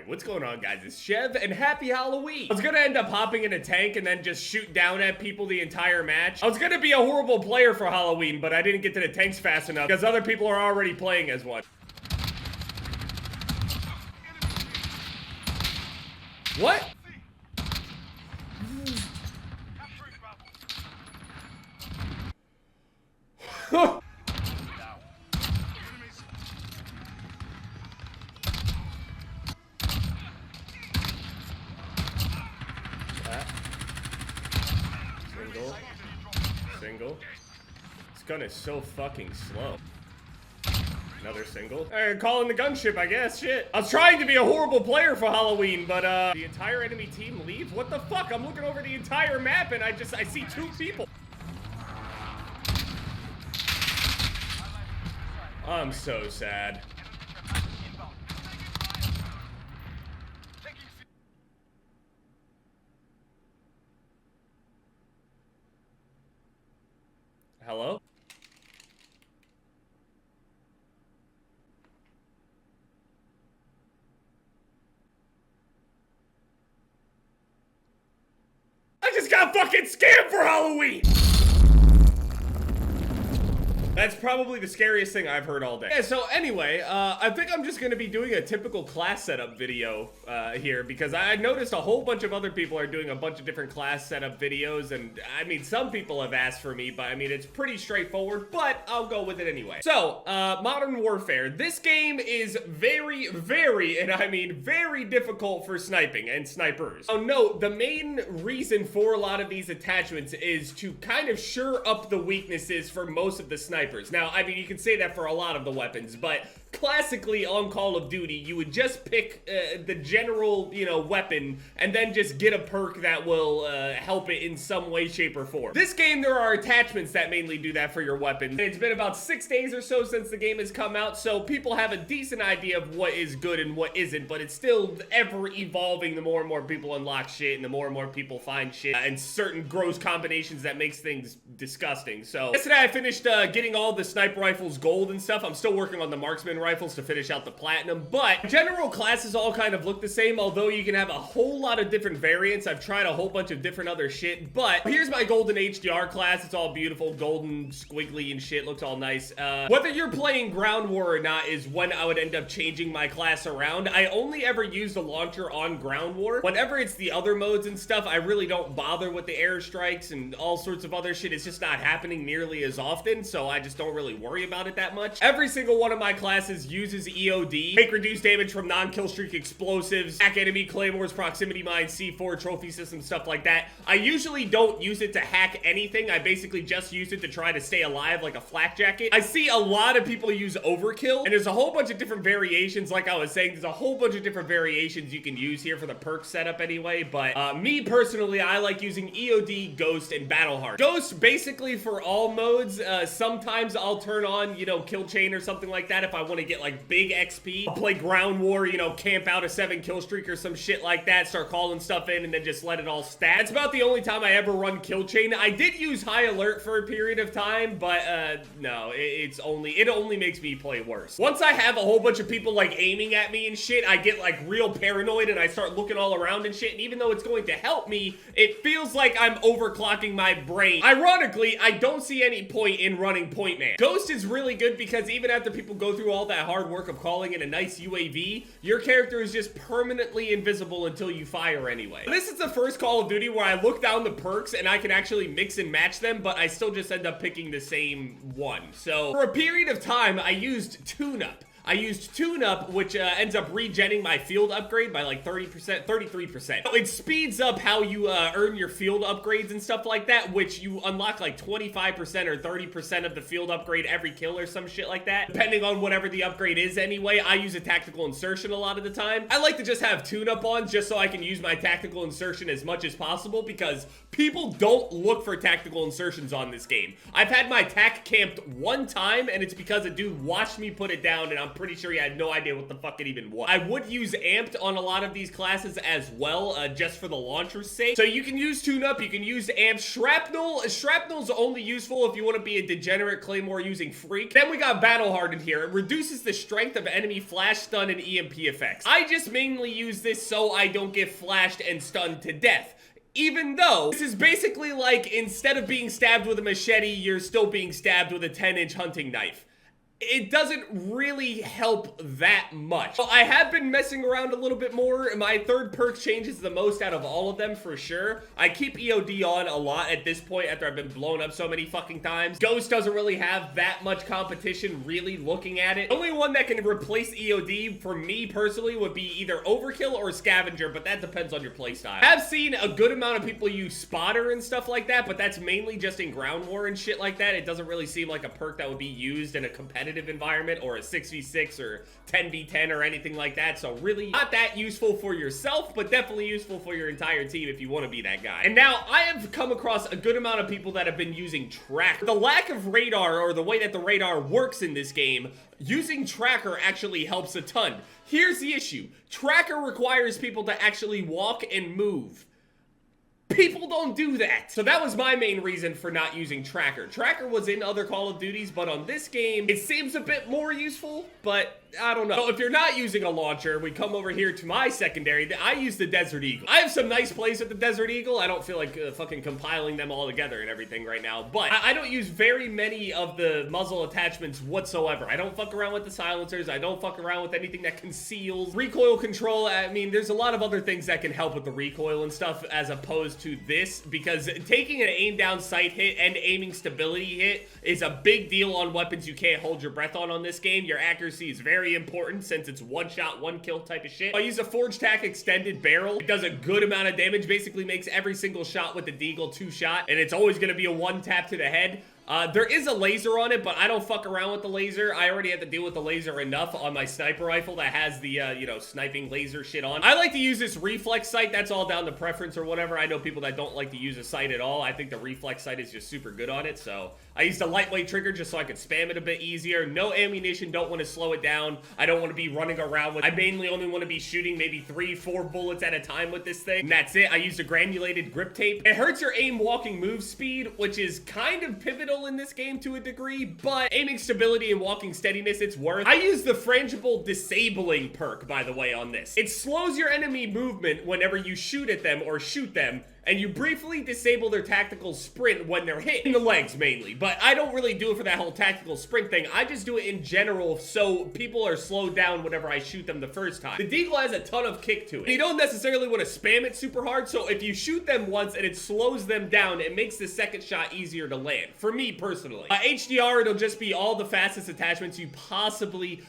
Alright, what's going on, guys? It's Jev, and happy Halloween! I was gonna end up hopping in a tank and then just shoot down at people the entire match. I was gonna be a horrible player for Halloween, but I didn't get to the tanks fast enough because other people are already playing as one. What? Single. This gun is so fucking slow. Another single. Alright, calling the gunship, I guess. Shit. I was trying to be a horrible player for Halloween, but the entire enemy team leave? What the fuck? I'm looking over the entire map and I see 2 people. I'm so sad. Hello? I just got fucking scammed for Halloween! That's probably the scariest thing I've heard all day. Yeah, so anyway, I think I'm just gonna be doing a typical class setup video here because I noticed a whole bunch of other people are doing a bunch of different class setup videos, and I mean, some people have asked for me, but I mean, it's pretty straightforward, but I'll go with it anyway. So, Modern Warfare. This game is very, and I mean very difficult for sniping and snipers. So note, the main reason for a lot of these attachments is to kind of shore up the weaknesses for most of the snipers. Now, I mean, you can say that for a lot of the weapons, but classically on Call of Duty, you would just pick the general, you know, weapon and then just get a perk that will help it in some way, shape, or form. This game, there are attachments that mainly do that for your weapon. And it's been about 6 days or so since the game has come out, so people have a decent idea of what is good and what isn't, but it's still ever evolving the more and more people unlock shit and the more and more people find shit and certain gross combinations that makes things disgusting. So yesterday I finished getting all the sniper rifles gold and stuff. I'm still working on the marksman rifles to finish out the platinum, but general classes all kind of look the same, although you can have a whole lot of different variants. I've tried a whole bunch of different other shit, but here's my golden HDR class. It's all beautiful, golden, squiggly and shit, looks all nice. Whether you're playing ground war or not is when I would end up changing my class around. I only ever use the launcher on ground war. Whenever it's the other modes and stuff, I really don't bother with the airstrikes and all sorts of other shit. It's just not happening nearly as often, so I just don't really worry about it that much. Every single one of my classes uses EOD, make reduced damage from non-kill streak explosives, hack enemy claymores, proximity mines, C4, trophy system, stuff like that. I usually don't use it to hack anything. I basically just use it to try to stay alive like a flak jacket. I see a lot of people use overkill, and there's a whole bunch of different variations. Like I was saying, there's a whole bunch of different variations you can use here for the perk setup anyway, but me personally, I like using EOD, Ghost, and Battle Hard. Ghost basically for all modes. Sometimes I'll turn on, you know, kill chain or something like that if I want to get like big XP. I'll play ground war, you know, camp out a 7 kill streak or some shit like that, start calling stuff in and then just let it all stat. That's about the only time I ever run kill chain. I did use high alert for a period of time, but no, it only makes me play worse. Once I have a whole bunch of people like aiming at me and shit, I get like real paranoid and I start looking all around and shit, and even though it's going to help me, it feels like I'm overclocking my brain. Ironically, I don't see any point in running Point Man. Ghost is really good because even after people go through all that hard work of calling in a nice UAV, your character is just permanently invisible until you fire anyway. This is the first Call of Duty where I look down the perks and I can actually mix and match them, but I still just end up picking the same one. So for a period of time, I used Tune-Up. I used Tune-Up, which ends up regenning my field upgrade by like 30%, 33%. So it speeds up how you earn your field upgrades and stuff like that, which you unlock like 25% or 30% of the field upgrade every kill or some shit like that, depending on whatever the upgrade is anyway. I use a tactical insertion a lot of the time. I like to just have Tune-Up on just so I can use my tactical insertion as much as possible because people don't look for tactical insertions on this game. I've had my tac camped one time and it's because a dude watched me put it down and I'm pretty sure he had no idea what the fuck it even was. I would use amped on a lot of these classes as well, just for the launcher's sake. So you can use tune-up, you can use amped. Shrapnel's only useful if you want to be a degenerate claymore using freak. Then we got battle hardened here. It reduces the strength of enemy flash, stun, and EMP effects. I just mainly use this so I don't get flashed and stunned to death. Even though this is basically like, instead of being stabbed with a machete, you're still being stabbed with a 10-inch hunting knife. It doesn't really help that much. So I have been messing around a little bit more. My third perk changes the most out of all of them for sure. I keep EOD on a lot at this point after I've been blown up so many fucking times. Ghost doesn't really have that much competition really looking at it. The only one that can replace EOD for me personally would be either Overkill or Scavenger, but that depends on your playstyle. I've seen a good amount of people use Spotter and stuff like that, but that's mainly just in Ground War and shit like that. It doesn't really seem like a perk that would be used in a competitive environment or a 6v6 or 10v10 or anything like that. So really not that useful for yourself, but definitely useful for your entire team if you want to be that guy. And now I have come across a good amount of people that have been using tracker. The lack of radar, or the way that the radar works in this game, using tracker actually helps a ton. Here's the issue. Tracker requires people to actually walk and move. People don't do that. So that was my main reason for not using tracker. Tracker was in other Call of Duties, but on this game, it seems a bit more useful, but I don't know. So if you're not using a launcher, we come over here to my secondary. I use the Desert Eagle. I have some nice plays with the Desert Eagle. I don't feel like fucking compiling them all together and everything right now, but I don't use very many of the muzzle attachments whatsoever. I don't fuck around with the silencers. I don't fuck around with anything that conceals. Recoil control, I mean, there's a lot of other things that can help with the recoil and stuff as opposed to this, because taking an aim down sight hit and aiming stability hit is a big deal on weapons you can't hold your breath on this game. Your accuracy is very important since it's one shot, one kill type of shit. I use a Forged Tack extended barrel. It does a good amount of damage, basically makes every single shot with the Deagle 2-shot, and it's always going to be a one tap to the head. There is a laser on it, but I don't fuck around with the laser. I already have to deal with the laser enough on my sniper rifle that has the, you know, sniping laser shit on. I like to use this reflex sight. That's all down to preference or whatever. I know people that don't like to use a sight at all. I think the reflex sight is just super good on it, so I used a lightweight trigger just so I could spam it a bit easier. No ammunition, don't want to slow it down. I don't want to be running around with, I mainly only want to be shooting maybe 3-4 bullets at a time with this thing. And that's it. I used a granulated grip tape. It hurts your aim walking move speed, which is kind of pivotal in this game to a degree, but aiming stability and walking steadiness, it's worth. I use the frangible disabling perk, by the way, on this. It slows your enemy movement whenever you shoot at them or shoot them, and you briefly disable their tactical sprint when they're hit in the legs mainly. But I don't really do it for that whole tactical sprint thing. I just do it in general so people are slowed down whenever I shoot them the first time. The Deagle has a ton of kick to it. You don't necessarily want to spam it super hard, so if you shoot them once and it slows them down, it makes the second shot easier to land. For me personally. HDR, it'll just be all the fastest attachments you possibly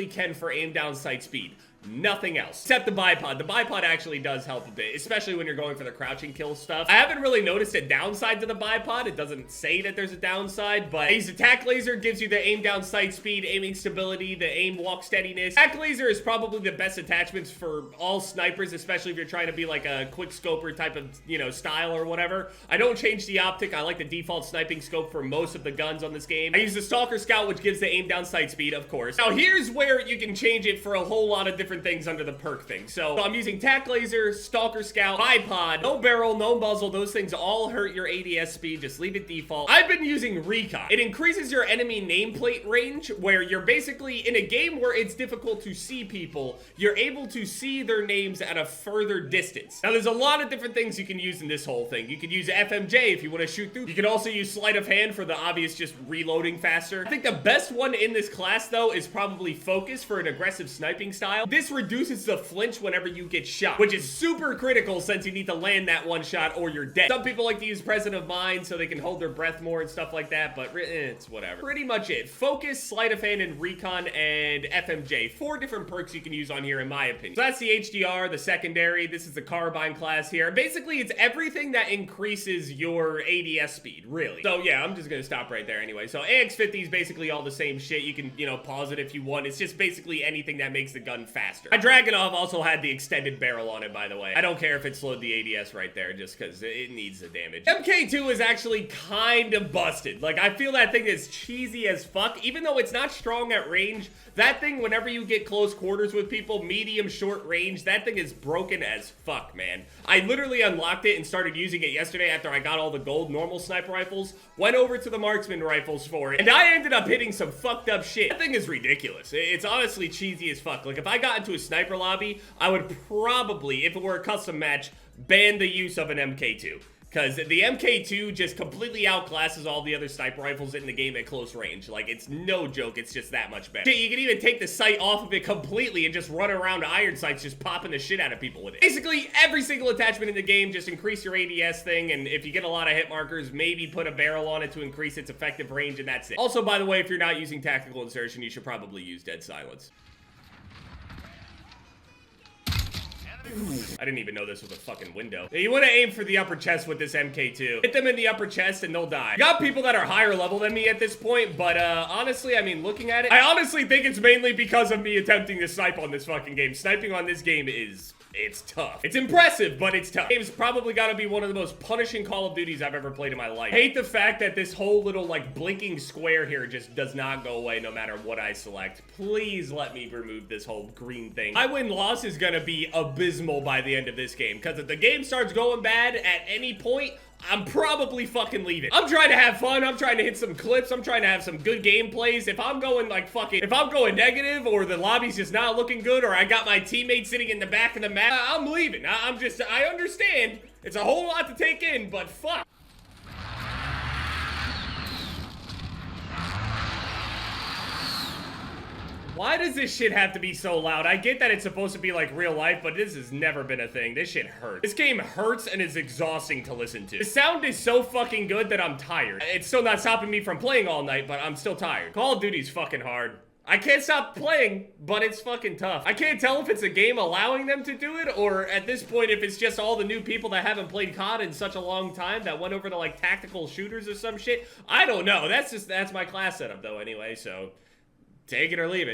can for aim down sight speed. Nothing else. Except the bipod. The bipod actually does help a bit, especially when you're going for the crouching kill stuff. I haven't really noticed a downside to the bipod. It doesn't say that there's a downside, but the attack laser gives you the aim down sight speed, aiming stability, the aim walk steadiness. Attack laser is probably the best attachments for all snipers, especially if you're trying to be like a quick scoper type of, you know, style or whatever. I don't change the optic. I like the default sniping scope for most of the guns on this game. I use the Stalker Scout, which gives the aim down sight speed, of course. Now, here's where you can change it for a whole lot of different things under the perk thing. So I'm using Tac Laser, Stalker Scout, bipod, no barrel, no muzzle. Those things all hurt your ADS speed. Just leave it default. I've been using Recon. It increases your enemy nameplate range, where you're basically in a game where it's difficult to see people, you're able to see their names at a further distance. Now, there's a lot of different things you can use in this whole thing. You can use FMJ if you want to shoot through. You can also use sleight of hand for the obvious just reloading faster. I think the best one in this class, though, is probably Focus for an aggressive sniping style. This reduces the flinch whenever you get shot, which is super critical since you need to land that one shot or you're dead. Some people like to use Present of Mind so they can hold their breath more and stuff like that, but it's whatever. Pretty much it. Focus, Sleight of Hand, and Recon, and FMJ. 4 different perks you can use on here in my opinion. So that's the HDR, the secondary. This is the Carbine class here. Basically, it's everything that increases your ADS speed, really. So yeah, I'm just gonna stop right there anyway. So AX50 is basically all the same shit. You can, you know, pause it if you want. It's just basically anything that makes the gun faster. faster. My Dragunov also had the extended barrel on it, by the way. I don't care if it slowed the ADS right there, just because it needs the damage. MK2 is actually kind of busted. Like, I feel that thing is cheesy as fuck. Even though it's not strong at range, that thing, whenever you get close quarters with people, medium, short range, that thing is broken as fuck, man. I literally unlocked it and started using it yesterday after I got all the gold normal sniper rifles, went over to the marksman rifles for it, and I ended up hitting some fucked up shit. That thing is ridiculous. It's honestly cheesy as fuck. Like, if I got into a sniper lobby, I would probably, if it were a custom match, ban the use of an MK2. Because the MK2 just completely outclasses all the other sniper rifles in the game at close range. Like, it's no joke, it's just that much better. Shit, you can even take the sight off of it completely and just run around iron sights just popping the shit out of people with it. Basically, every single attachment in the game, just increase your ADS thing, and if you get a lot of hit markers, maybe put a barrel on it to increase its effective range, and that's it. Also, by the way, if you're not using tactical insertion, you should probably use dead silence. I didn't even know this was a fucking window. You want to aim for the upper chest with this MK2. Hit them in the upper chest and they'll die. Got people that are higher level than me at this point, but honestly, I mean, looking at it, I honestly think it's mainly because of me attempting to snipe on this fucking game. Sniping on this game it's tough. It's impressive, but it's tough. Game's probably gotta be one of the most punishing Call of Duties I've ever played in my life. I hate the fact that this whole little, like, blinking square here just does not go away no matter what I select. Please let me remove this whole green thing. My win-loss is gonna be abysmal by the end of this game, because if the game starts going bad at any point, I'm probably fucking leaving. I'm trying to have fun. I'm trying to hit some clips. I'm trying to have some good gameplays. If I'm going like fucking, if I'm going negative or the lobby's just not looking good or I got my teammates sitting in the back of the map, I'm leaving. I understand. It's a whole lot to take in, but fuck. Why does this shit have to be so loud? I get that it's supposed to be like real life, but this has never been a thing. This shit hurts. This game hurts and is exhausting to listen to. The sound is so fucking good that I'm tired. It's still not stopping me from playing all night, but I'm still tired. Call of Duty's fucking hard. I can't stop playing, but it's fucking tough. I can't tell if it's a game allowing them to do it, or at this point, if it's just all the new people that haven't played COD in such a long time that went over to like tactical shooters or some shit. I don't know. That's my class setup though anyway, so take it or leave it.